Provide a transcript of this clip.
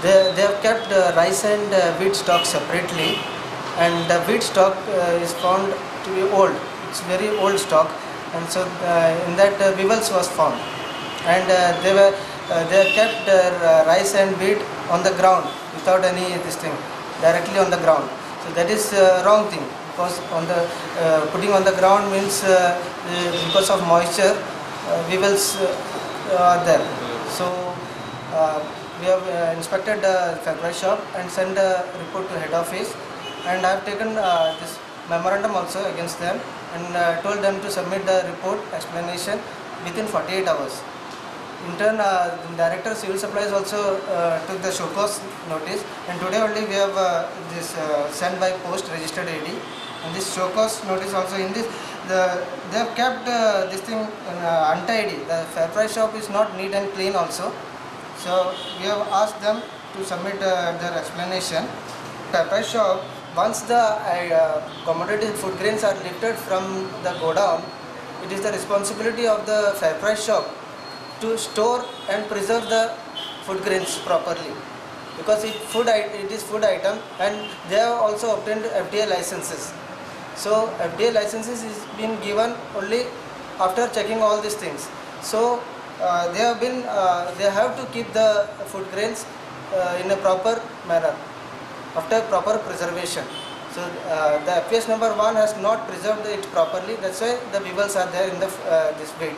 They have kept rice and wheat stock separately, and the wheat stock is found to be old. It's very old stock, and so in that weevils was found, and they have kept their rice and wheat on the ground without any this thing, directly on the ground. So that is wrong thing, because on the putting on the ground means because of moisture, weevils are there. So we have inspected the fair shop and sent a report to head office, and I have taken this memorandum also against them, and told them to submit the report explanation within 48 hours. In turn, the Director Civil Supplies also took the show cause notice, and today only we have this sent by post registered ID, and this show cause notice also. In this, they have kept this thing untidy. The fair price shop is not neat and clean also. So we have asked them to submit their explanation. Fair price shop, once the commodity food grains are lifted from the godown, it is the responsibility of the fair price shop to store and preserve the food grains properly, because it is food item, and they have also obtained FDA licenses. So FDA licenses is been given only after checking all these things. So they have to keep the food grains in a proper manner after proper preservation. So the FPS number 1 has not preserved it properly. That's why the weevils are there in the this weight.